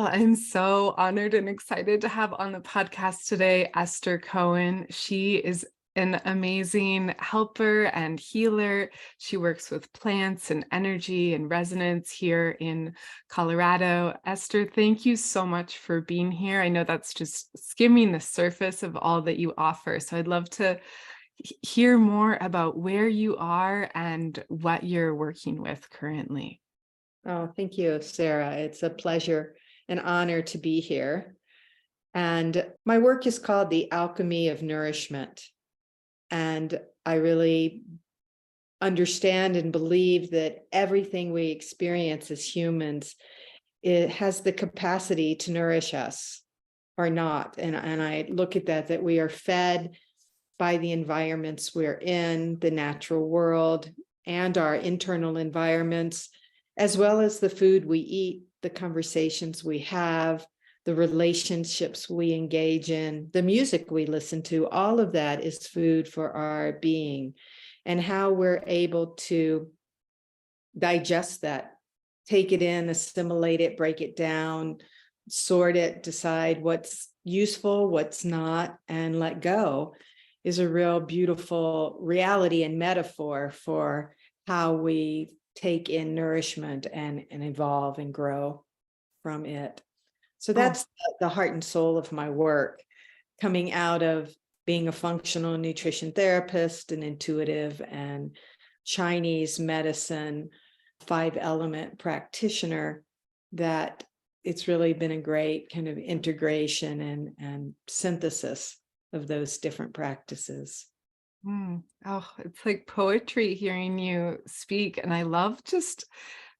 Well, I'm so honored and excited to have on the podcast today Esther Cohen. She is an amazing helper and healer. She works with plants and energy and resonance here in Colorado. Esther, thank you so much for being here. I know that's just skimming the surface of all that you offer. So I'd love to hear more about where you are and what you're working with currently. Oh, thank you, Sarah. It's a pleasure and honor to be here. And my work is called the Alchemy of Nourishment. And I really understand and believe that everything we experience as humans, it has the capacity to nourish us or not. And I look at that we are fed by the environments we're in, the natural world, and our internal environments, as well as the food we eat, the conversations we have, the relationships we engage in, the music we listen to. All of that is food for our being, and how we're able to digest that, take it in, assimilate it, break it down, sort it, decide what's useful, what's not, and let go is a real beautiful reality and metaphor for how we take in nourishment and evolve and grow from it. So that's the heart and soul of my work, coming out of being a functional nutrition therapist, an intuitive and Chinese medicine 5-element practitioner, that it's really been a great kind of integration and synthesis of those different practices. Oh, it's like poetry hearing you speak. And I love just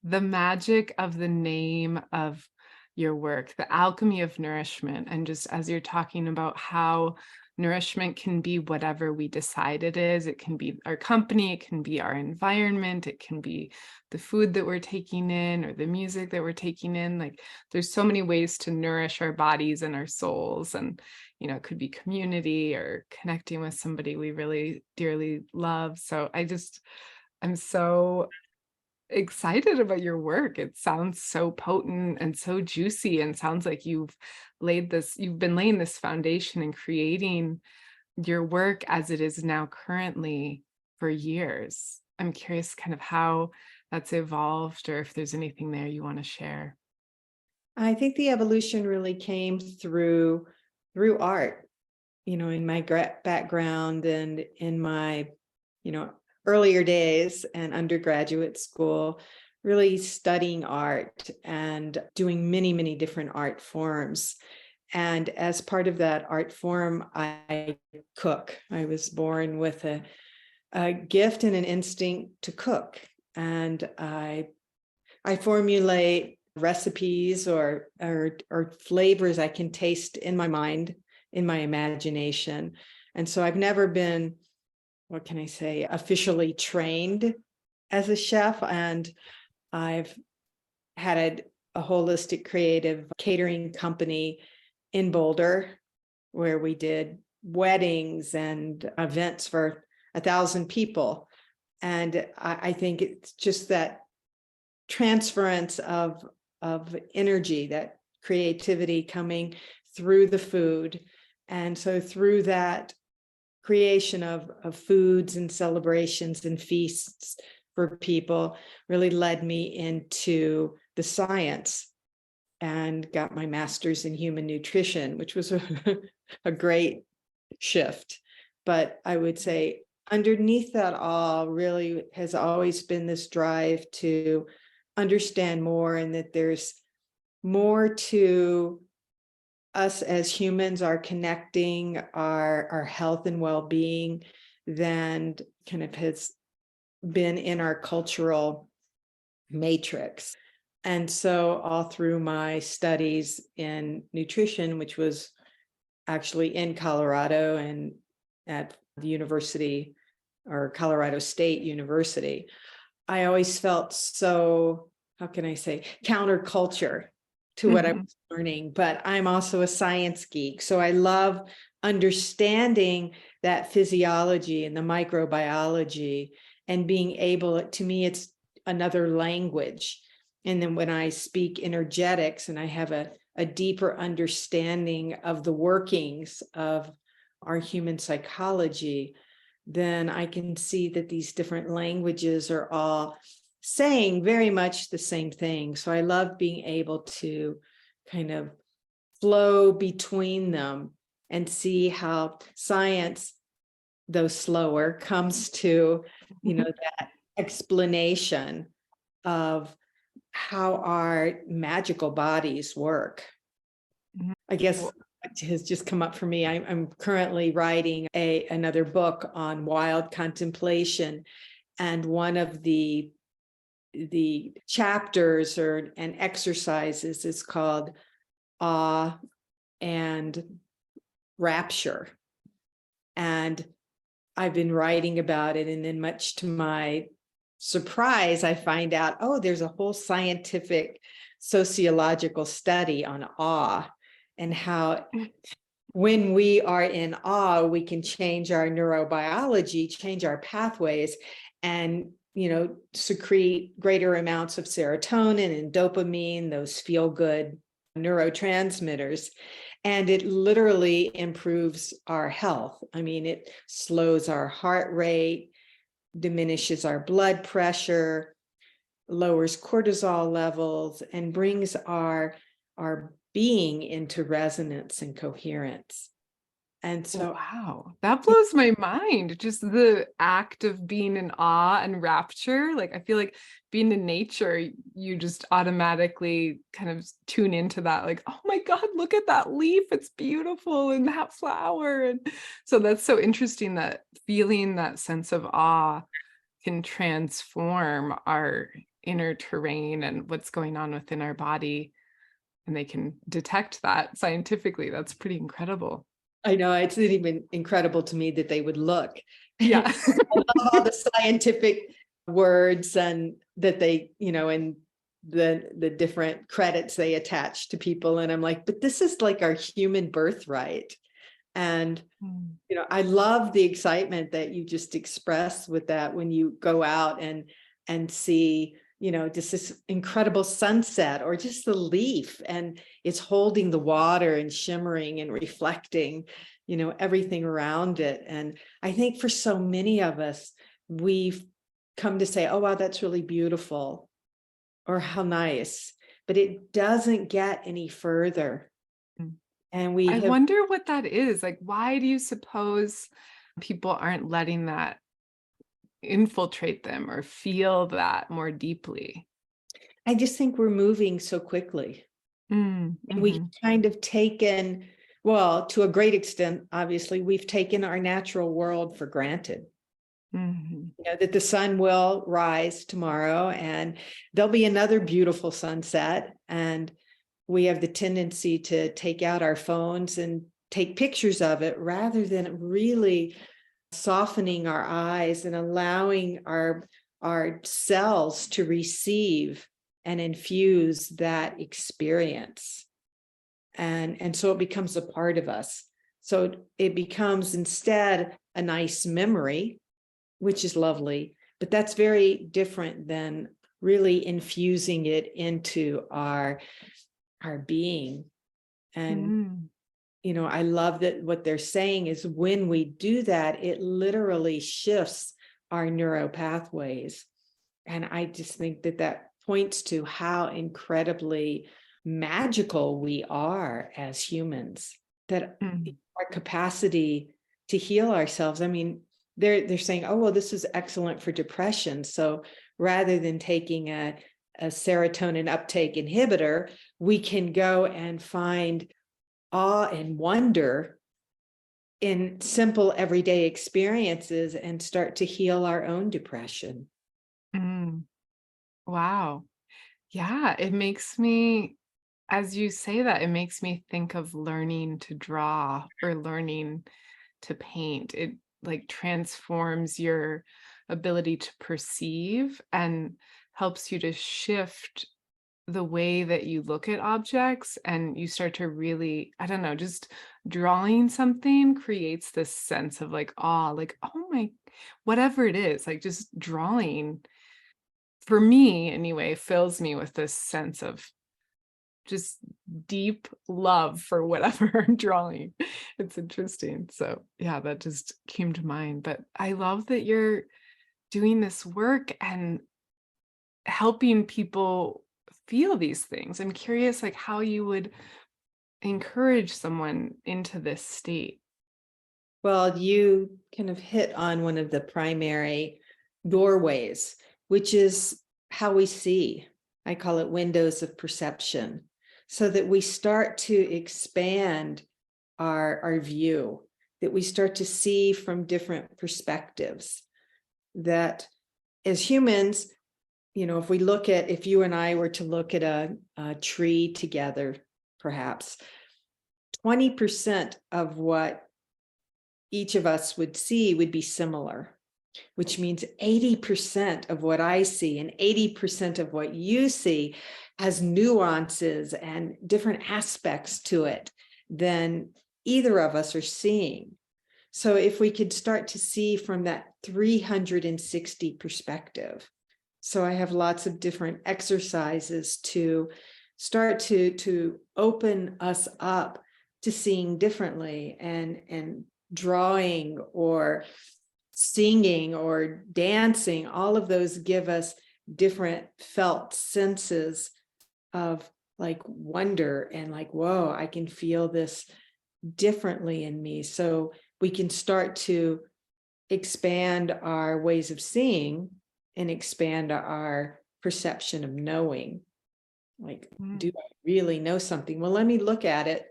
the magic of the name of your work, the Alchemy of Nourishment. And just as you're talking about how nourishment can be whatever we decide it is, it can be our company, it can be our environment, it can be the food that we're taking in or the music that we're taking in. Like there's so many ways to nourish our bodies and our souls. And it could be community or connecting with somebody we really dearly love. So I'm so excited about your work. It sounds so potent and so juicy, and sounds like you've been laying this foundation and creating your work as it is now currently for years. I'm curious kind of how that's evolved, or if there's anything there you want to share. I think the evolution really came through art, in my background and in my, earlier days and undergraduate school, really studying art and doing many, many different art forms. And as part of that art form, I cook. I was born with a gift and an instinct to cook. And I formulate recipes or flavors I can taste in my mind, in my imagination. And so I've never been, what can I say, officially trained as a chef. And I've had a holistic creative catering company in Boulder, where we did weddings and events for 1,000 people. And I think it's just that transference of energy, that creativity coming through the food. And so through that creation of foods and celebrations and feasts for people really led me into the science, and got my master's in human nutrition, which was a great shift. But I would say underneath that all really has always been this drive to understand more, and that there's more to us as humans, our connecting, our health and well-being, than kind of has been in our cultural matrix. And so all through my studies in nutrition, which was actually in Colorado and at the university, or Colorado State University, I always felt so, how can I say, counterculture to what I was learning. But I'm also a science geek. So I love understanding that physiology and the microbiology, and being able, to me, it's another language. And then when I speak energetics, and I have a a deeper understanding of the workings of our human psychology, then I can see that these different languages are all saying very much the same thing. So I love being able to kind of flow between them and see how science, though slower, comes to, that explanation of how our magical bodies work. Mhm. I guess Well, what has just come up for me. I'm currently writing another book on wild contemplation, and one of the chapters and exercises is called awe and rapture. And I've been writing about it, and then much to my surprise, I find out, oh, there's a whole scientific sociological study on awe and how when we are in awe, we can change our neurobiology, change our pathways, and secrete greater amounts of serotonin and dopamine, those feel-good neurotransmitters. And it literally improves our health. I mean, it slows our heart rate, diminishes our blood pressure, lowers cortisol levels, and brings our being into resonance and coherence. And so, wow, that blows my mind. Just the act of being in awe and rapture. Like, I feel like being in nature, you just automatically kind of tune into that. Like, oh my God, look at that leaf. It's beautiful. And that flower. And so that's so interesting that feeling that sense of awe can transform our inner terrain and what's going on within our body. And they can detect that scientifically. That's pretty incredible. I know it's even incredible to me that they would look. Yeah. I love all the scientific words and that they, and the different credits they attach to people. And I'm like, but this is like our human birthright. And, Mm. I love the excitement that you just express with that when you go out and see, just this incredible sunset or just the leaf, and it's holding the water and shimmering and reflecting, everything around it. And I think for so many of us, we've come to say, oh, wow, that's really beautiful, or how nice, but it doesn't get any further. Mm. And we I have, wonder what that is. Like, why do you suppose people aren't letting that infiltrate them or feel that more deeply? I just think we're moving so quickly. Mm, And we've mhm, kind of taken, well, to a great extent, obviously, we've taken our natural world for granted. mhm, That the sun will rise tomorrow and there'll be another beautiful sunset. And we have the tendency to take out our phones and take pictures of it rather than really softening our eyes and allowing our cells to receive and infuse that experience. And so it becomes a part of us. So it becomes instead a nice memory, which is lovely, but that's very different than really infusing it into our being. And mm, I love that what they're saying is when we do that, it literally shifts our neural pathways. And I just think that that points to how incredibly magical we are as humans, that mm, our capacity to heal ourselves. I mean, they're saying, oh, well, this is excellent for depression. So rather than taking a serotonin uptake inhibitor, we can go and find awe and wonder in simple everyday experiences and start to heal our own depression. mm. Wow. Yeah, it makes me, as you say that, it makes me think of learning to draw or learning to paint. It like transforms your ability to perceive and helps you to shift the way that you look at objects, and you start to really, I don't know, just drawing something creates this sense of like awe, like, oh my, whatever it is, like just drawing for me anyway fills me with this sense of just deep love for whatever I'm drawing. It's interesting. So yeah, that just came to mind. But I love that you're doing this work and helping people feel these things. I'm curious, like, how you would encourage someone into this state. Well, you kind of hit on one of the primary doorways, which is how we see. I call it windows of perception, so that we start to expand our view, that we start to see from different perspectives. That as humans, if you and I were to look at a tree together, perhaps 20% of what each of us would see would be similar, which means 80% of what I see and 80% of what you see has nuances and different aspects to it than either of us are seeing. So if we could start to see from that 360 perspective. So I have lots of different exercises to start to open us up to seeing differently, and drawing or singing or dancing. All of those give us different felt senses of like wonder and like, whoa, I can feel this differently in me. So we can start to expand our ways of seeing and expand our perception of knowing. Like, do I really know something? Well, let me look at it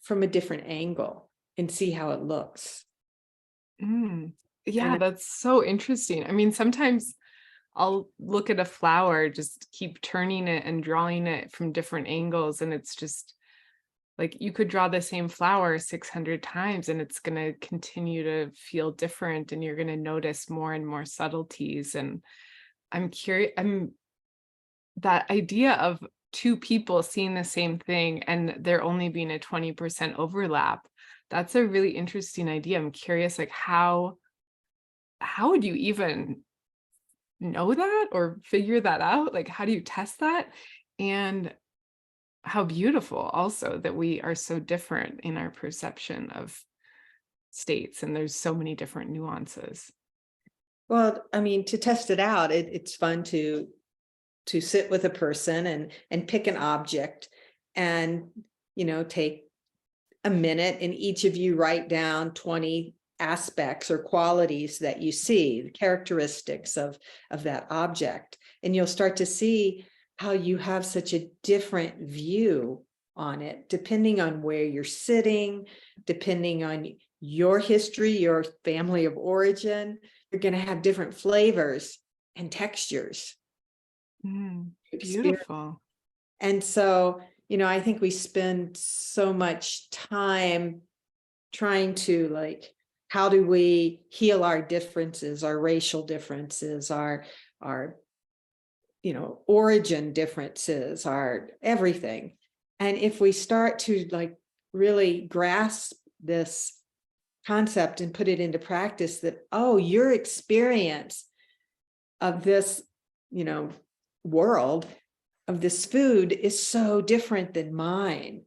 from a different angle and see how it looks. Yeah, And that's so interesting. I mean, sometimes I'll look at a flower, just keep turning it and drawing it from different angles. And it's just like you could draw the same flower 600 times and it's going to continue to feel different. And you're going to notice more and more subtleties. And I'm curious, that idea of two people seeing the same thing and there only being a 20% overlap, that's a really interesting idea. I'm curious, like how would you even know that or figure that out? Like, how do you test that? And how beautiful also that we are so different in our perception of states, and there's so many different nuances. well, I mean, to test it out, it's fun to sit with a person and pick an object and, take a minute, and each of you write down 20 aspects or qualities that you see, the characteristics of that object. And you'll start to see how you have such a different view on it, depending on where you're sitting, depending on your history, your family of origin. You're going to have different flavors and textures. Beautiful. And so, I think we spend so much time trying to like, how do we heal our differences, our racial differences, our origin differences, our everything. And if we start to like really grasp this concept and put it into practice, that, oh, your experience of this, world, of this food is so different than mine.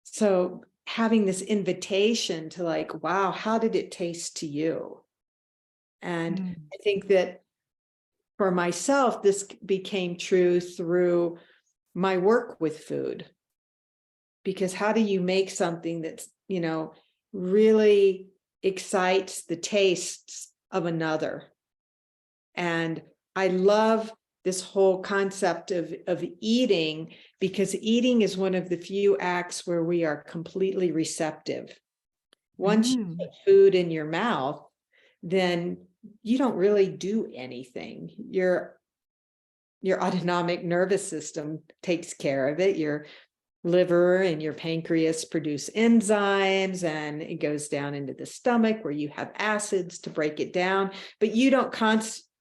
So having this invitation to like, wow, how did it taste to you? And I think that for myself, this became true through my work with food. Because how do you make something that's, really excites the tastes of another? And I love this whole concept of eating, because eating is one of the few acts where we are completely receptive. Once you put food in your mouth, then you don't really do anything. Your autonomic nervous system takes care of it. Your liver and your pancreas produce enzymes, and it goes down into the stomach where you have acids to break it down. But you don't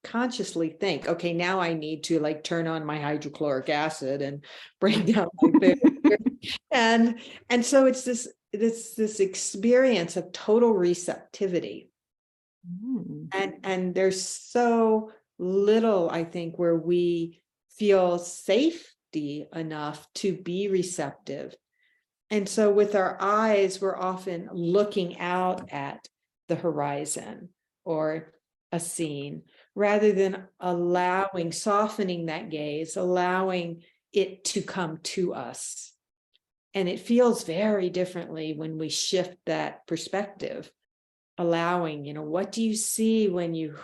consciously think, okay, now I need to like turn on my hydrochloric acid and break down my food. and so it's this experience of total receptivity. And there's so little, I think, where we feel safe empty enough to be receptive. And so with our eyes, we're often looking out at the horizon or a scene rather than allowing, softening that gaze, allowing it to come to us. And it feels very differently when we shift that perspective, allowing, what do you see when you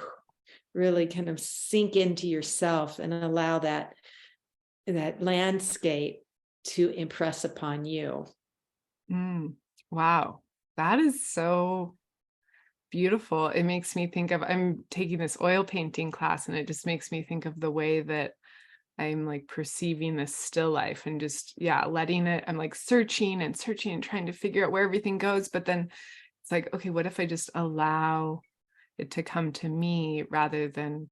really kind of sink into yourself and allow that landscape to impress upon you. Wow. That is so beautiful. It makes me think of, I'm taking this oil painting class, and it just makes me think of the way that I'm like perceiving this still life and just, yeah, letting it, I'm like searching and searching and trying to figure out where everything goes. But then it's like, okay, what if I just allow it to come to me rather than,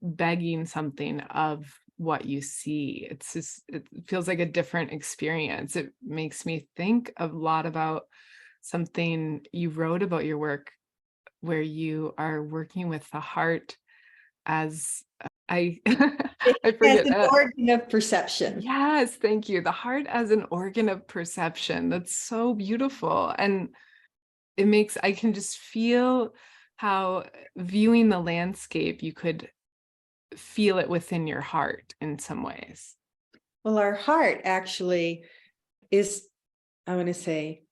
begging something of what you see? It's just, it feels like a different experience. It makes me think a lot about something you wrote about your work, where you are working with the heart as I I As forget. an organ of perception. Yes, thank you. The heart as an organ of perception. That's so beautiful. And I can just feel how viewing the landscape, you could feel it within your heart in some ways. Well, our heart actually is, I want to say,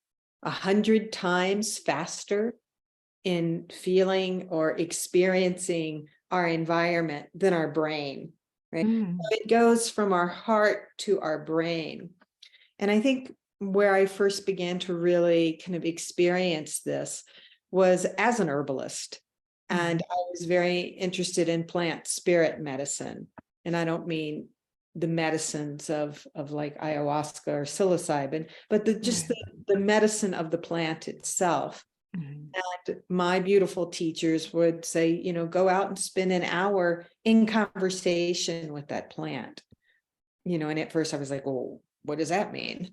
100 times faster in feeling or experiencing our environment than our brain, right? So it goes from our heart to our brain. And I think where I first began to really kind of experience this was as an herbalist. And I was very interested in plant spirit medicine. And I don't mean the medicines of like ayahuasca or psilocybin, but the medicine of the plant itself. And my beautiful teachers would say, go out and spend an hour in conversation with that plant. And at first I was like, oh, what does that mean?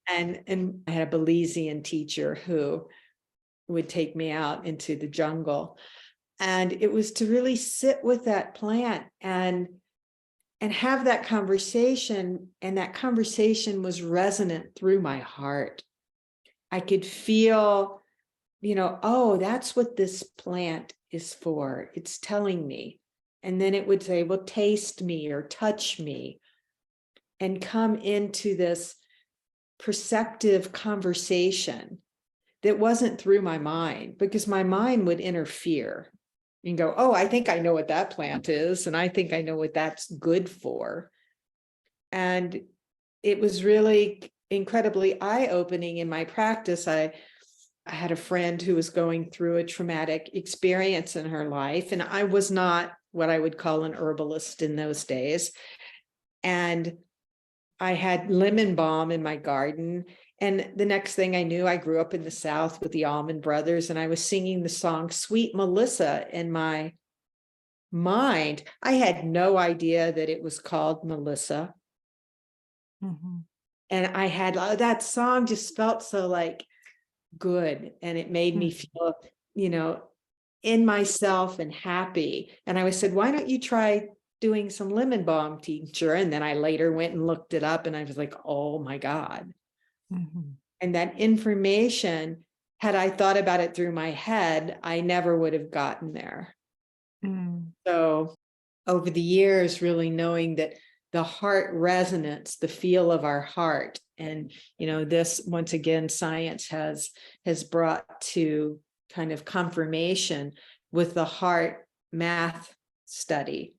And I had a Belizean teacher who would take me out into the jungle. And it was to really sit with that plant and have that conversation. And that conversation was resonant through my heart. I could feel, oh, that's what this plant is for. It's telling me. And then it would say, well, taste me or touch me, and come into this perceptive conversation that wasn't through my mind, because my mind would interfere and go, oh, I think I know what that plant is. And I think I know what that's good for. And it was really incredibly eye-opening in my practice. I had a friend who was going through a traumatic experience in her life, and I was not what I would call an herbalist in those days. And I had lemon balm in my garden. And the next thing I knew, I grew up in the South with the Allman Brothers, and I was singing the song Sweet Melissa in my mind. I had no idea that it was called Melissa. And I had that song just felt so like good. And it made me feel, in myself and happy. And I said, why don't you try doing some lemon balm, teacher? And then I later went and looked it up, and I was like, oh my God. And that information, had I thought about it through my head, I never would have gotten there. So over the years, really knowing that the heart resonance, the feel of our heart, and this, once again, science has brought to kind of confirmation with the heart math study.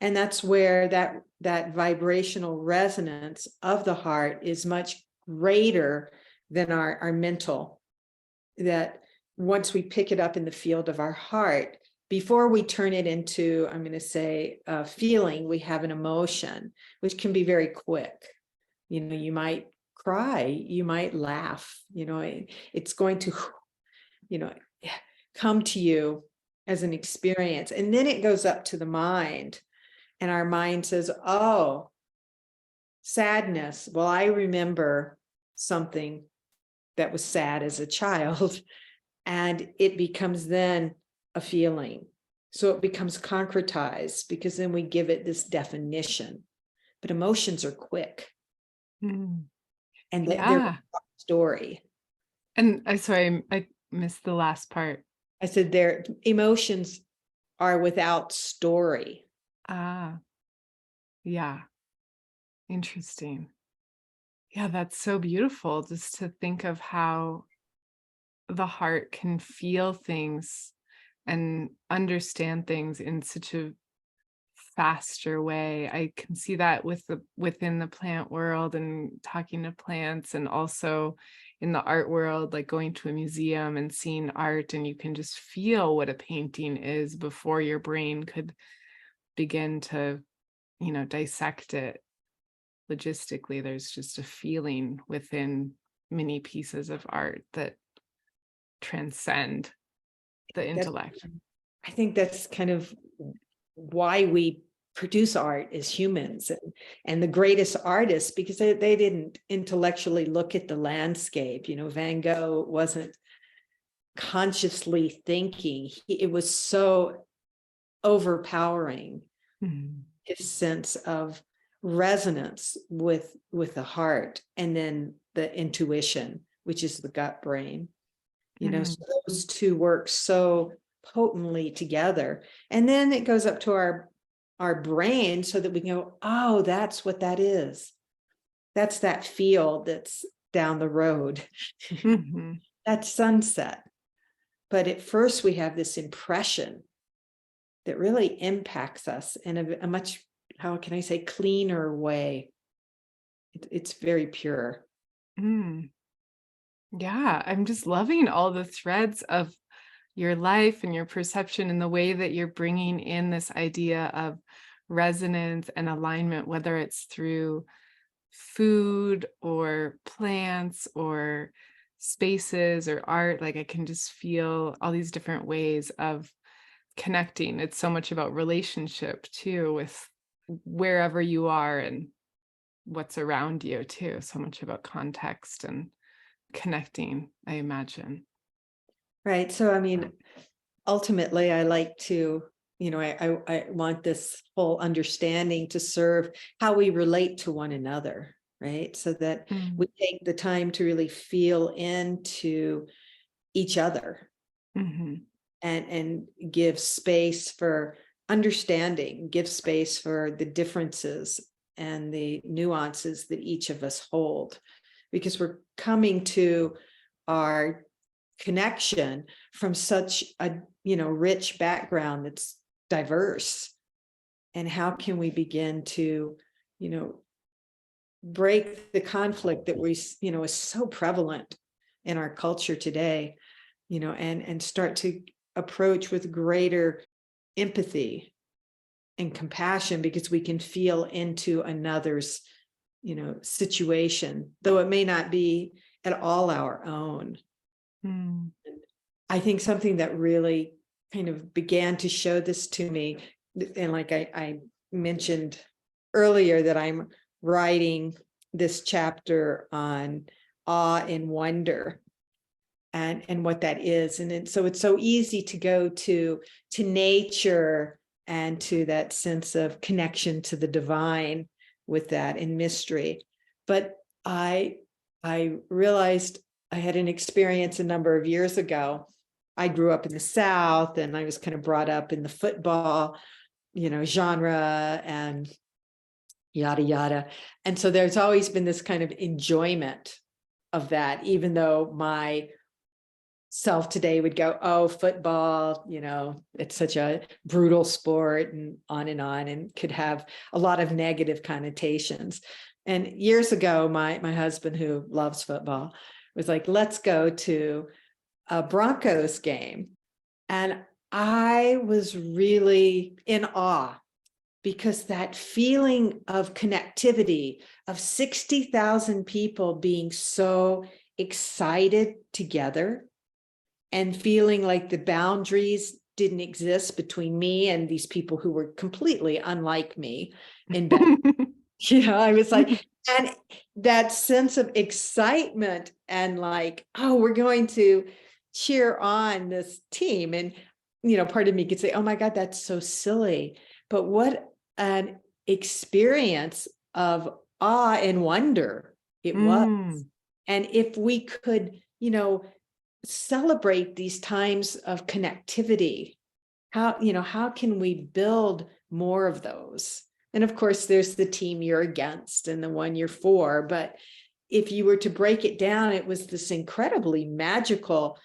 And that's where that vibrational resonance of the heart is much greater than our mental. That once we pick it up in the field of our heart, before we turn it into, I'm going to say, a feeling, we have an emotion, which can be very quick. You might cry, you might laugh, it's going to, come to you as an experience. And then it goes up to the mind, and our mind says, oh, sadness. Well, I remember something that was sad as a child, and it becomes then a feeling. So it becomes concretized, because then we give it this definition. but emotions are quick, Mm. and they're Yeah. story. And sorry, I missed the last part. I said their emotions are without story. Ah, yeah. Interesting. Yeah, that's so beautiful just to think of how the heart can feel things and understand things in such a faster way. I can see that within the plant world and talking to plants, and also in the art world, like going to a museum and seeing art, and you can just feel what a painting is before your brain could begin to, dissect it logistically. There's just a feeling within many pieces of art that transcend the That intellect. I think that's kind of why we produce art as humans, and the greatest artists, because they didn't intellectually look at the landscape. Van Gogh wasn't consciously thinking. It was so overpowering, Mhm. his sense of resonance with the heart, and then the intuition, which is the gut brain. So those two work so potently together, and then it goes up to our brain so that we can go, oh, that's what that is. That's that field that's down the road. Mhm. That's sunset. But at first we have this impression that really impacts us in a much, how can I say, cleaner way. It's very pure. Mm. Yeah, I'm just loving all the threads of your life and your perception and the way that you're bringing in this idea of resonance and alignment, whether it's through food or plants or spaces or art. Like I can just feel all these different ways of connecting. It's so much about relationship too, with wherever you are and what's around you too. So much about context and connecting, I imagine. Right. So, I mean, ultimately, I like to, I want this whole understanding to serve how we relate to one another, right? So that Mm. we take the time to really feel into each other, Mhm. and give space for understanding, give space for the differences and the nuances that each of us hold, because we're coming to our connection from such a rich background that's diverse. And how can we begin to break the conflict that we is so prevalent in our culture today, and start to approach with greater empathy and compassion, because we can feel into another's situation, though it may not be at all our own. Mm. I think something that really kind of began to show this to me, and like I mentioned earlier, that I'm writing this chapter on awe and wonder, and what that is. And so it's so easy to go to nature and to that sense of connection to the divine with that in mystery. But I realized I had an experience a number of years ago. I grew up in the South, and I was kind of brought up in the football, genre, and yada, yada. And so there's always been this kind of enjoyment of that, even though my self today would go, oh, football, it's such a brutal sport, and on, and could have a lot of negative connotations. And years ago, my husband, who loves football, was like, let's go to a Broncos game. And I was really in awe, because that feeling of connectivity of 60,000 people being so excited together, and feeling like the boundaries didn't exist between me and these people who were completely unlike me in bed. I was like, and that sense of excitement, and like, oh, we're going to cheer on this team. And, part of me could say, oh my God, that's so silly. But what an experience of awe and wonder. It was. And if we could, celebrate these times of connectivity, how can we build more of those? And of course, there's the team you're against and the one you're for. But if you were to break it down, it was this incredibly magical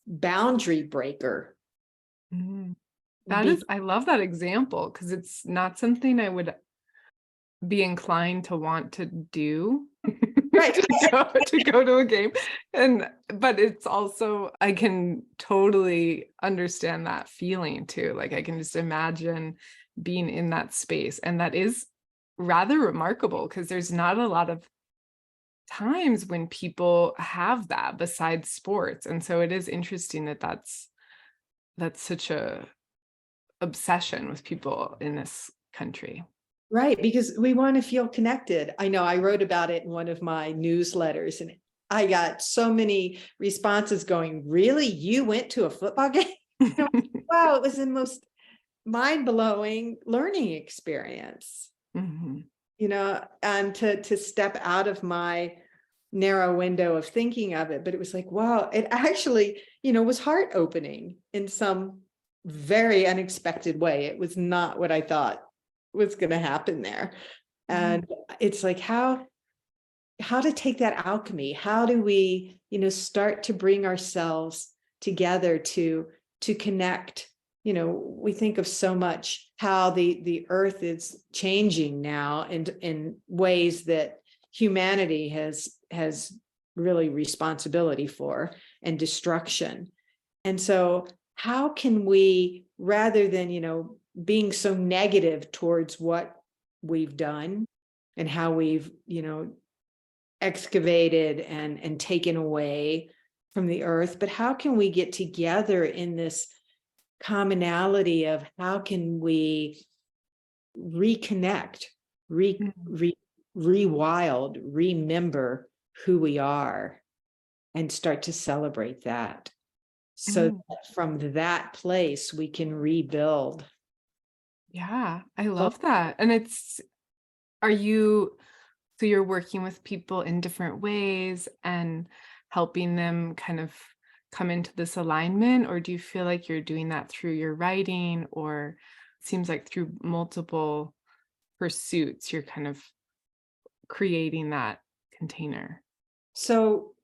boundary breaker. I love that example, because it's not something I would be inclined to want to do. Right. to go to a game. But it's also, I can totally understand that feeling too. Like, I can just imagine being in that space. And that is rather remarkable, because there's not a lot of times when people have that besides sports. And so it is interesting that that's such a obsession with people in this country. Right, because we want to feel connected. I know I wrote about it in one of my newsletters, and I got so many responses going, really? You went to a football game? Wow, it was the most mind-blowing learning experience. And to step out of my narrow window of thinking of it, but it was like, wow, it actually, was heart-opening in some very unexpected way. It was not what I thought was going to happen there. And it's like, how to take that alchemy, how do we, start to bring ourselves together to connect. We think of so much how the earth is changing now, and in ways that humanity has really responsibility for, and destruction. And so how can we, rather than, being so negative towards what we've done and how we've, excavated and taken away from the earth, but how can we get together in this commonality of how can we reconnect, rewild, remember who we are, and start to celebrate that. So that from that place, we can rebuild. Yeah, I love that. And so you're working with people in different ways and helping them kind of come into this alignment, or do you feel like you're doing that through your writing, or it seems like through multiple pursuits, you're kind of creating that container? So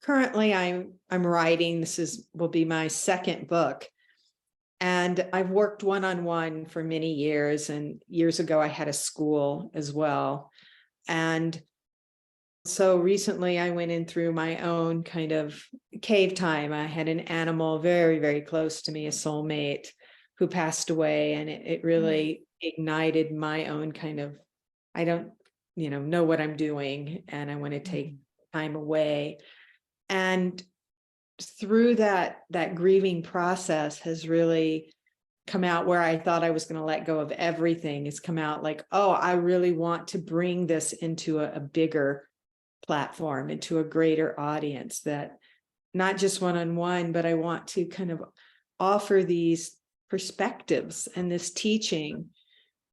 currently I'm writing, will be my second book. And I've worked one-on-one for many years. And years ago, I had a school as well. And so recently I went in through my own kind of cave time. I had an animal very, very close to me, a soulmate, who passed away. And it really ignited my own kind of, I don't, know what I'm doing. And I want to take time away. And through that grieving process has really come out where I thought I was going to let go of everything. It's come out like, oh, I really want to bring this into a bigger platform, into a greater audience, that not just one-on-one, but I want to kind of offer these perspectives and this teaching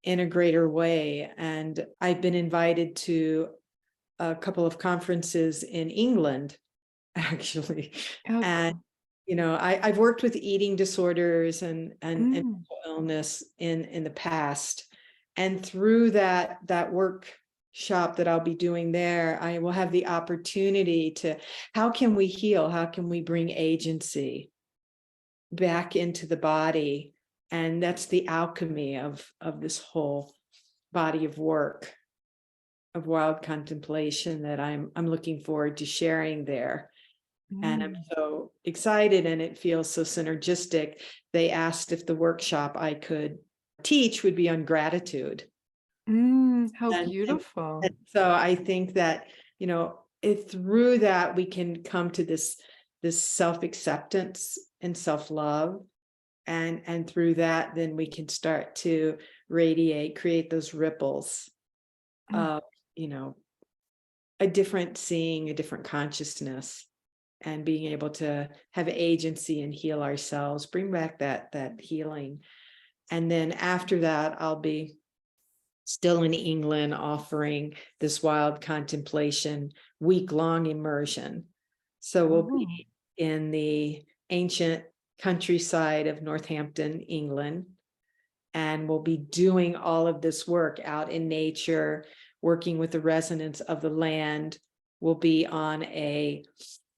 in a greater way. And I've been invited to a couple of conferences in England, actually. Oh, And I've worked with eating disorders and mental illness in the past, and through that workshop that I'll be doing there, I will have the opportunity to, how can we heal, how can we bring agency back into the body? And that's the alchemy of this whole body of work, of wild contemplation, that I'm looking forward to sharing there. And I'm so excited, and it feels so synergistic. They asked if the workshop I could teach would be on gratitude. How beautiful. And so I think that, through that we can come to this self-acceptance and self-love. And through that, then we can start to radiate, create those ripples of, a different seeing, a different consciousness, and being able to have agency and heal ourselves, bring back that healing. And then after that, I'll be still in England, offering this wild contemplation week-long immersion. So we'll Oh. be in the ancient countryside of Northampton, England, and we'll be doing all of this work out in nature, working with the resonance of the land. We'll be on a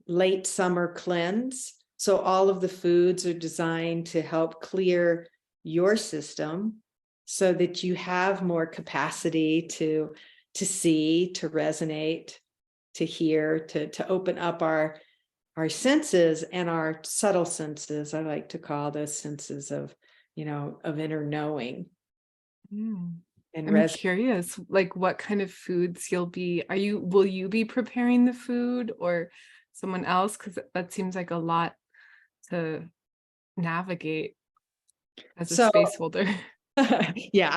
late summer cleanse. So all of the foods are designed to help clear your system so that you have more capacity to see, to resonate, to hear, to open up our senses and our subtle senses. I like to call those senses of, of inner knowing Mm. and I'm curious, like what kind of foods will you be preparing the food or someone else? Because that seems like a lot to navigate as a So space holder. yeah,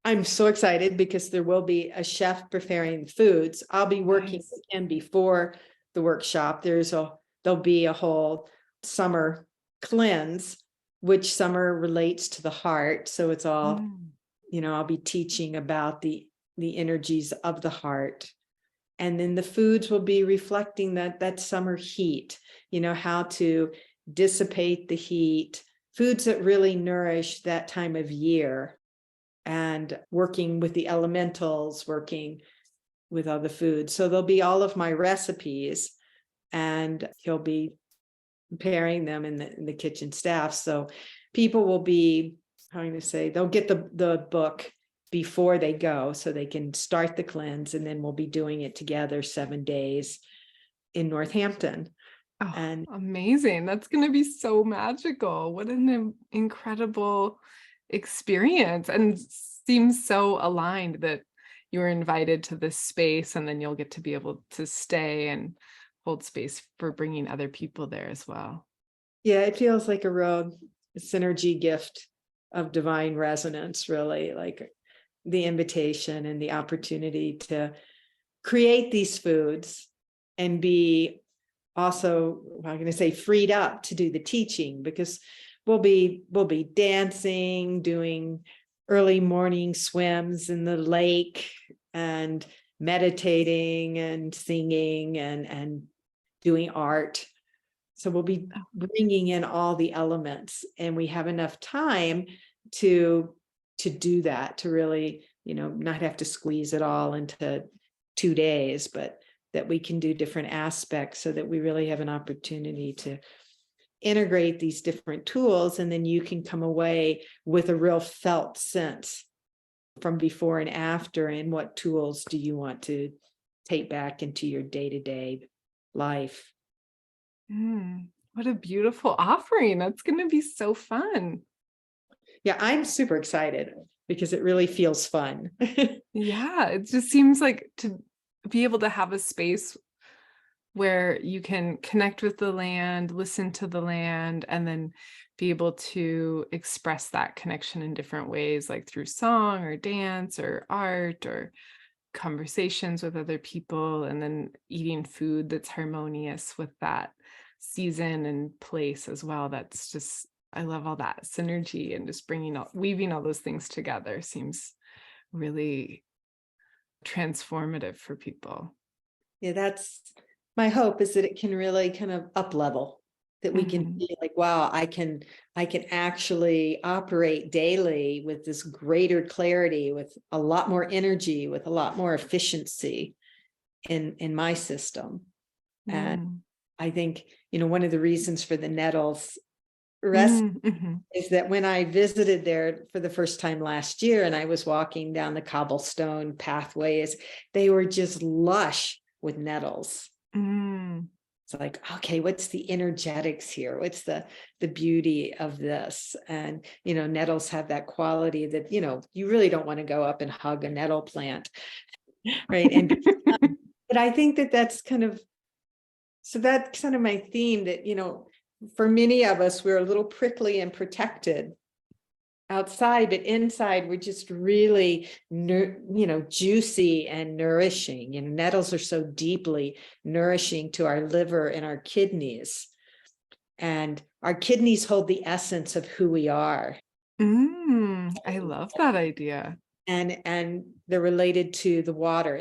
I'm so excited because there will be a chef preparing the foods. I'll be working Nice. with him before the workshop. There'll be a whole summer cleanse, which summer relates to the heart. So it's all, Mm. I'll be teaching about the energies of the heart. And then the foods will be reflecting that summer heat, how to dissipate the heat, foods that really nourish that time of year, and working with the elementals, working with other foods. So there'll be all of my recipes, and he'll be preparing them in the kitchen staff. So people will be, they'll get the book before they go so they can start the cleanse, and then we'll be doing it together 7 days in Northampton. Oh, And amazing. That's going to be so magical. What an incredible experience. And seems so aligned that you were invited to this space and then you'll get to be able to stay and hold space for bringing other people there as well. yeah, it feels like a real synergy gift of divine resonance, really, like the invitation and the opportunity to create these foods and be also, I'm going to say, freed up to do the teaching, because we'll be dancing, doing early morning swims in the lake, and meditating and singing and doing art. So we'll be bringing in all the elements, and we have enough time to do that, to really, not have to squeeze it all into 2 days, but that we can do different aspects so that we really have an opportunity to integrate these different tools. And then you can come away with a real felt sense from before and after, and what tools do you want to take back into your day-to-day life. What a beautiful offering. That's going to be so fun. Yeah, I'm super excited because it really feels fun. Yeah, it just seems like to be able to have a space where you can connect with the land, listen to the land, and then be able to express that connection in different ways, like through song or dance or art or conversations with other people, and then eating food that's harmonious with that season and place as well. That's just, I love all that synergy, and just weaving all those things together seems really transformative for people. Yeah, that's my hope, is that it can really kind of up level, that we can Mhm. feel like, wow, I can actually operate daily with this greater clarity, with a lot more energy, with a lot more efficiency in my system. And Mm. I think, one of the reasons for the nettles rest Mhm. is that when I visited there for the first time last year, and I was walking down the cobblestone pathways, they were just lush with nettles. Mm. It's like, okay, what's the energetics here? What's the beauty of this? And, nettles have that quality that, you really don't want to go up and hug a nettle plant, right? And but I think that that's kind of my theme, that, for many of us, we're a little prickly and protected outside, but inside we're just really, juicy and nourishing. Nettles are so deeply nourishing to our liver and our kidneys. And our kidneys hold the essence of who we are. I love that idea. and they're related to the water,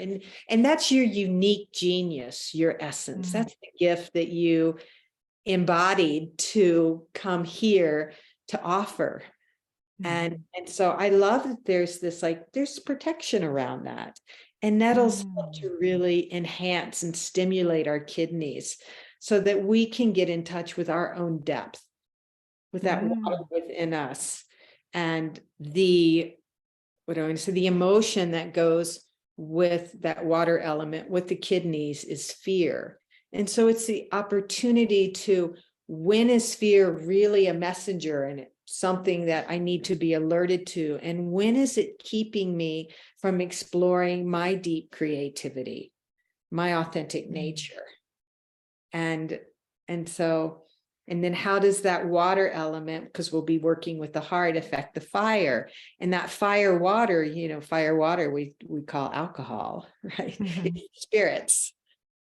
and that's your unique genius, your essence. Mm, That's the gift that you embodied to come here to offer. mm, And so I love that there's this, like, there's protection around that. And nettles help mm, to really enhance and stimulate our kidneys so that we can get in touch with our own depth, with that water mm, within us. And the, what do I want to say, the emotion that goes with that water element, with the kidneys, is fear. And so it's the opportunity to, when is fear really a messenger and something that I need to be alerted to? And when is it keeping me from exploring my deep creativity, my authentic mm, nature? And so, and then how does that water element, because we'll be working with the heart, affect the fire? And that fire water, fire water we call alcohol, right? mhm, It's spirits.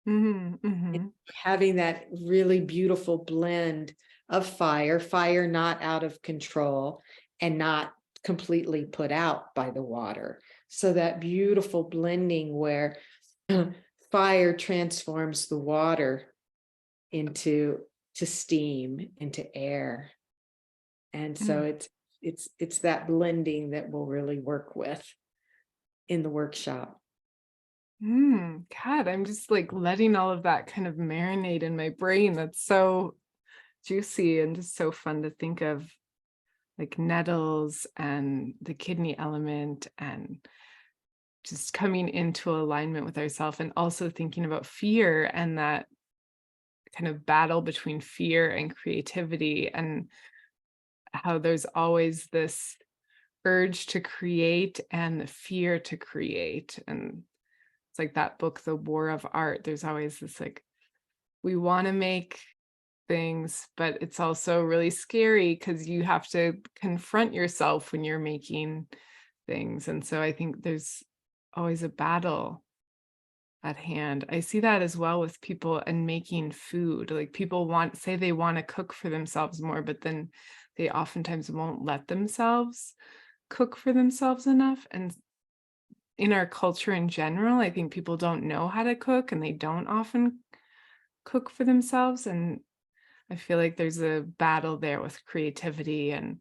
mhm, And mhm, having that really beautiful blend of fire not out of control and not completely put out by the water. So that beautiful blending where fire transforms the water into steam, into air. And so mm, it's that blending that we'll really work with in the workshop. God, I'm just like letting all of that kind of marinate in my brain. That's so juicy and just so fun to think of, like nettles and the kidney element and just coming into alignment with ourselves, and also thinking about fear and that kind of battle between fear and creativity, and how there's always this urge to create and the fear to create. And it's like that book, The War of Art. There's always this like, we want to make things, but it's also really scary because you have to confront yourself when you're making things. And so I think there's always a battle at hand. I see that as well with people and making food. Like people say they want to cook for themselves more, but then they oftentimes won't let themselves cook for themselves enough. And in our culture in general, I think people don't know how to cook and they don't often cook for themselves. And I feel like there's a battle there with creativity and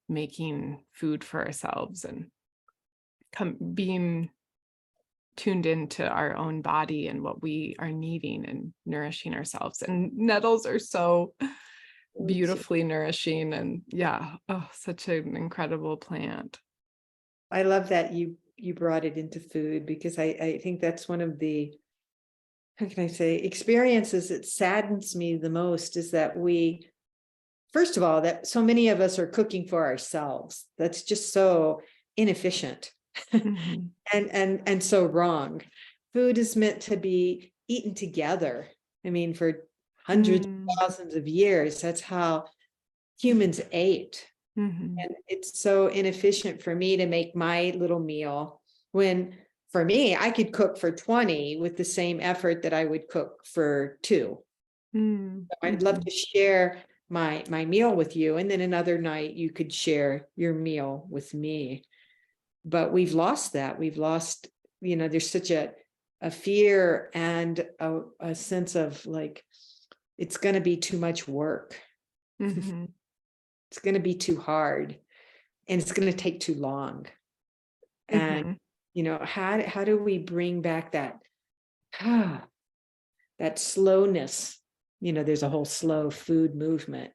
making food for ourselves and being tuned into our own body and what we are needing and nourishing ourselves. And nettles are so beautifully nourishing, and yeah, oh, such an incredible plant. I love that you brought it into food, because I think that's one of the, how can I say, experiences that saddens me the most, is that we, first of all, that so many of us are cooking for ourselves. That's just so inefficient Mhm. and so wrong. Food is meant to be eaten together. I mean, for hundreds Mm, of thousands of years, that's how humans ate. mhm, And it's so inefficient for me to make my little meal, when for me, I could cook for 20 with the same effort that I would cook for 2. mm, I'd love mhm, to share my meal with you, and then another night you could share your meal with me. But we've lost that. We've lost, there's such a fear and a sense of like, it's going to be too much work. mhm, It's going to be too hard, and it's going to take too long. And mhm, how do we bring back that that slowness? There's a whole slow food movement,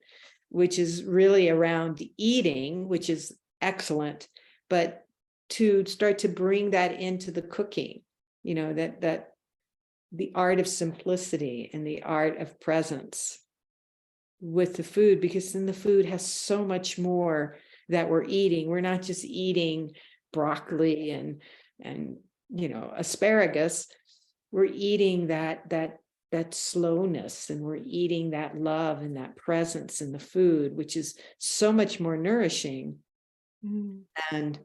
which is really around eating, which is excellent, but to start to bring that into the cooking, that the art of simplicity and the art of presence with the food, because then the food has so much more that we're eating. We're not just eating broccoli and asparagus. We're eating that slowness, and we're eating that love and that presence in the food, which is so much more nourishing. mm, And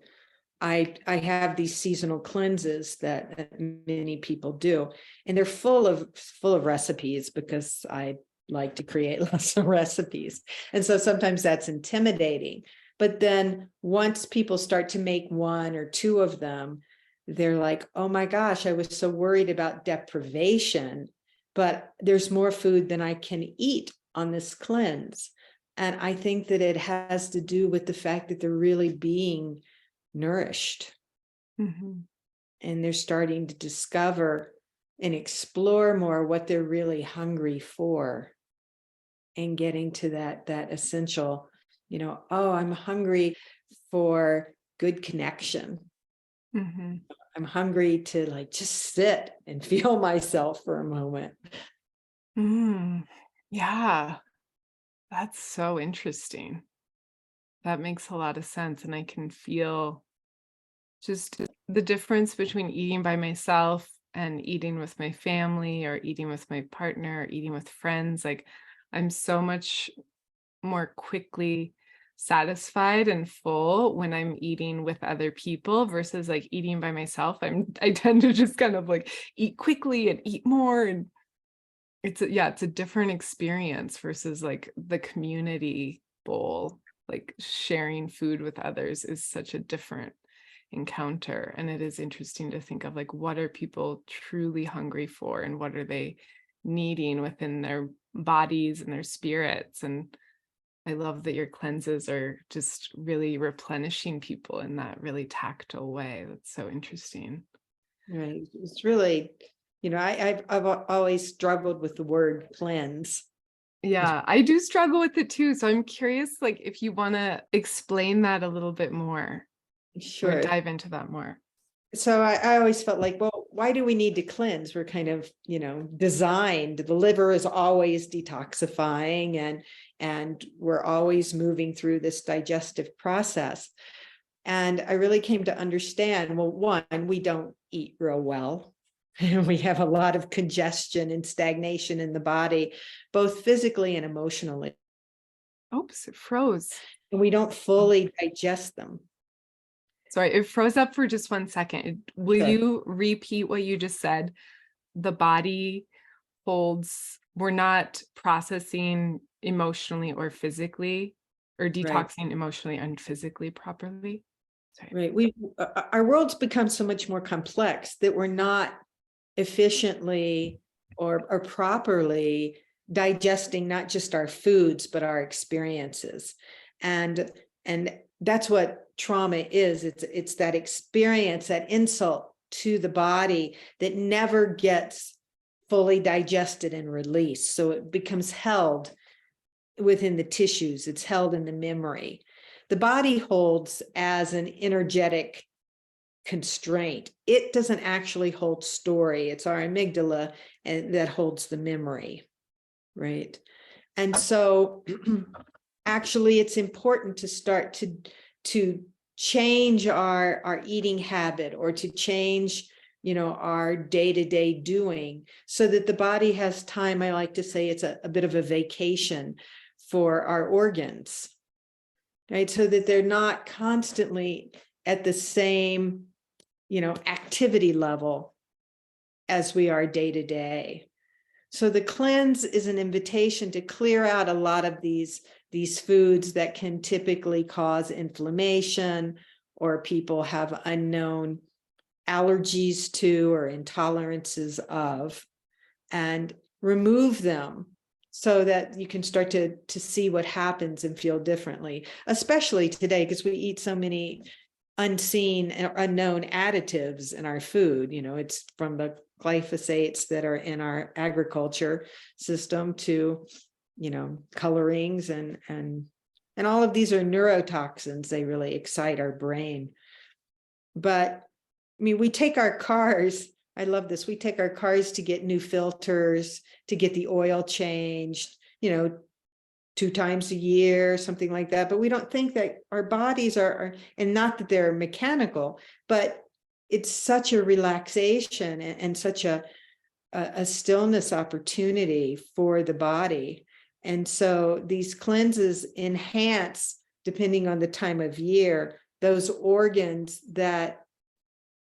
I have these seasonal cleanses that many people do, and they're full of recipes, because I like to create lots of recipes. And so sometimes that's intimidating. But then once people start to make one or two of them, they're like, oh my gosh, I was so worried about deprivation, but there's more food than I can eat on this cleanse. And I think that it has to do with the fact that they're really being nourished, Mhm. and they're starting to discover and explore more what they're really hungry for, and getting to that essential, oh, I'm hungry for good connection. Mhm. I'm hungry to like just sit and feel myself for a moment. Mm. Yeah, that's so interesting. That makes a lot of sense, and I can feel just the difference between eating by myself and eating with my family or eating with my partner or eating with friends. Like, I'm so much more quickly satisfied and full when I'm eating with other people versus like eating by myself. I tend to just kind of like eat quickly and eat more, and it's a different experience versus like the community bowl. Like sharing food with others is such a different encounter, and it is interesting to think of like what are people truly hungry for and what are they needing within their bodies and their spirits. And I love that your cleanses are just really replenishing people in that really tactile way. That's so interesting. Right. It's really, I've always struggled with the word cleanse. Yeah, I do struggle with it too. So I'm curious, like, if you want to explain that a little bit more or Sure. dive into that more. So I always felt like, well, why do we need to cleanse? We're kind of, designed. The liver is always detoxifying, and we're always moving through this digestive process. And I really came to understand, well, one, we don't eat real well. We have a lot of congestion and stagnation in the body, both physically and emotionally. Oops, it froze. And we don't Oh, fully digest them. sorry, it froze up for just 1 second. Will Sure. you repeat what you just said? The body holds, we're not processing emotionally or physically, or Right. detoxing emotionally and physically properly. Sorry. Right. Our world's become so much more complex that we're not efficiently or properly digesting not just our foods but our experiences. And that's what trauma is. It's that experience, that insult to the body that never gets fully digested and released, so it becomes held within the tissues. It's held in the memory. The body holds as an energetic constraint. It doesn't actually hold story. It's our amygdala and that holds the memory, right? And so actually it's important to start to change our eating habit, or to change our day-to-day doing, so that the body has time. I like to say it's a bit of a vacation for our organs, right? So that they're not constantly at the same activity level as we are day to day. So the cleanse is an invitation to clear out a lot of these foods that can typically cause inflammation, or people have unknown allergies to or intolerances of, and remove them so that you can start to see what happens and feel differently, especially today, because we eat so many unseen or unknown additives in our food. It's from the glyphosates that are in our agriculture system to colorings, and all of these are neurotoxins. They really excite our brain. But I mean, we take our cars, I love this, we take our cars to get new filters, to get the oil changed, 2 times a year, something like that. But we don't think that our bodies are, and not that they're mechanical, but it's such a relaxation and such a stillness opportunity for the body. And so these cleanses enhance, depending on the time of year, those organs that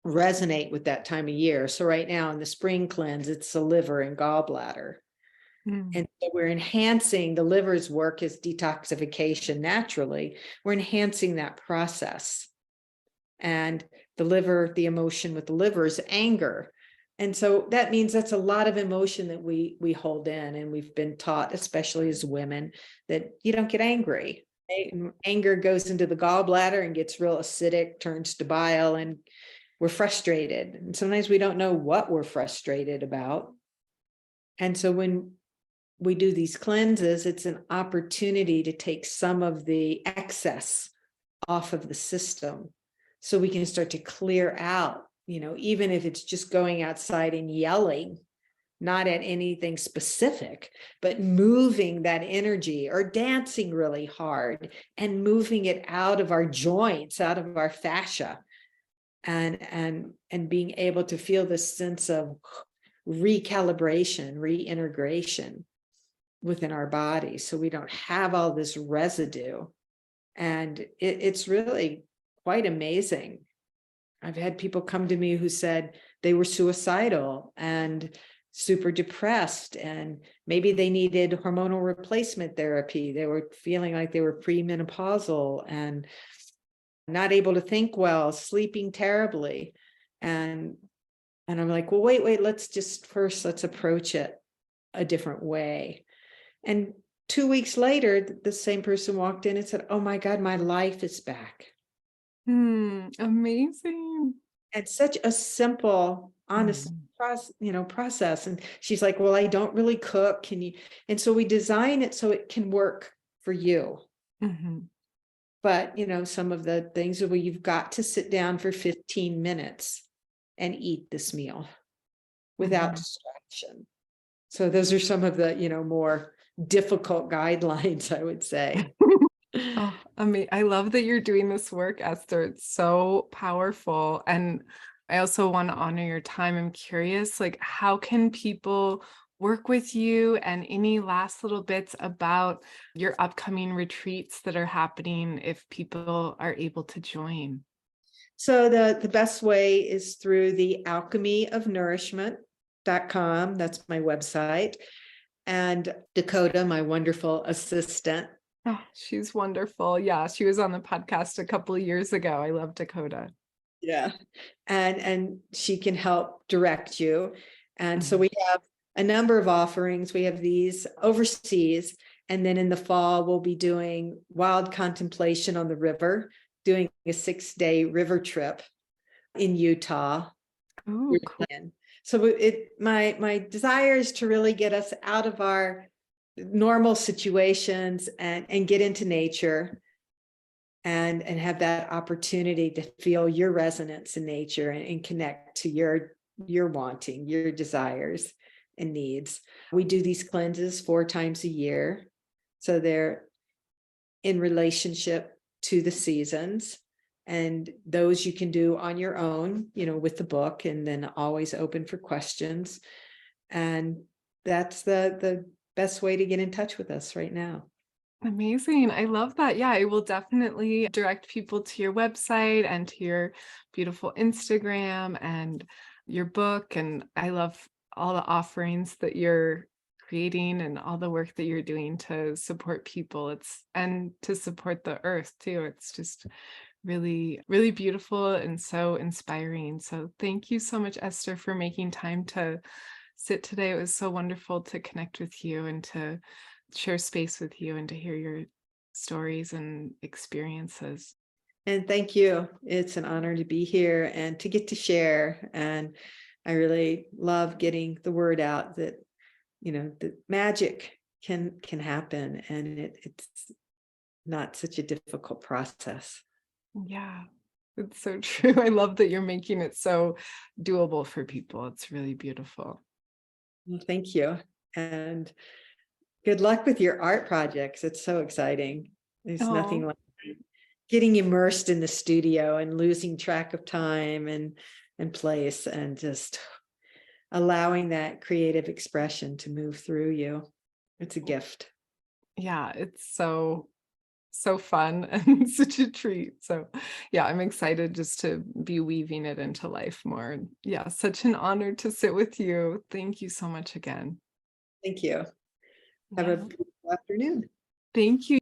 resonate with that time of year. So right now in the spring cleanse, it's the liver and gallbladder. Mm. And so we're enhancing the liver's work as detoxification naturally. We're enhancing that process. And the liver, the emotion with the liver is anger. And so that means that's a lot of emotion that we hold in. And we've been taught, especially as women, that you don't get angry. Anger goes into the gallbladder and gets real acidic, turns to bile, and we're frustrated. And sometimes we don't know what we're frustrated about. And so when we do these cleanses, it's an opportunity to take some of the excess off of the system so we can start to clear out, even if it's just going outside and yelling, not at anything specific, but moving that energy, or dancing really hard and moving it out of our joints, out of our fascia, and being able to feel this sense of recalibration, reintegration within our body, so we don't have all this residue. And it's really quite amazing. I've had people come to me who said they were suicidal and super depressed, and maybe they needed hormonal replacement therapy. They were feeling like they were premenopausal and not able to think well, sleeping terribly. And I'm like, well, wait, let's approach it a different way. And 2 weeks later, the same person walked in and said, oh my God, my life is back. Amazing. And such a simple, honest process. And she's like, well, I don't really cook. Can you? And so we design it so it can work for you. Mm-hmm. But, some of the things are, well, you've got to sit down for 15 minutes and eat this meal without distraction. So those are some of the, more difficult guidelines, I would say. Oh, I love that you're doing this work, Esther. It's so powerful. And I also want to honor your time. I'm curious, like, how can people work with you, and any last little bits about your upcoming retreats that are happening if people are able to join? So the best way is through the Alchemy of Nourishment.com. That's my website. And Dakota, my wonderful assistant. Oh, she's wonderful. Yeah, she was on the podcast a couple of years ago. I love Dakota. Yeah. And she can help direct you. And so we have a number of offerings. We have these overseas, and then in the fall, we'll be doing wild contemplation on the river, doing a 6-day river trip in Utah. Oh, cool. So my desire is to really get us out of our normal situations and get into nature and have that opportunity to feel your resonance in nature and connect to your wanting, your desires and needs. We do these cleanses 4 times a year. So they're in relationship to the seasons. And those you can do on your own, with the book, and then always open for questions. And that's the best way to get in touch with us right now. Amazing. I love that. Yeah, I will definitely direct people to your website and to your beautiful Instagram and your book. And I love all the offerings that you're creating and all the work that you're doing to support people. And to support the earth too. It's just really, really beautiful and so inspiring. So thank you so much, Esther, for making time to sit today. It was so wonderful to connect with you and to share space with you and to hear your stories and experiences. And thank you. It's an honor to be here and to get to share. And I really love getting the word out that, that magic can happen, and it's not such a difficult process. Yeah, it's so true. I love that you're making it so doable for people. It's really beautiful. Well, thank you. And good luck with your art projects. It's so exciting. There's nothing Oh, like getting immersed in the studio and losing track of time and place, and just allowing that creative expression to move through you. It's a gift. yeah, it's so fun and such a treat. So yeah, I'm excited just to be weaving it into life more. Yeah, such an honor to sit with you. Thank you so much again. Thank you. Have a Yeah. beautiful afternoon. Thank you.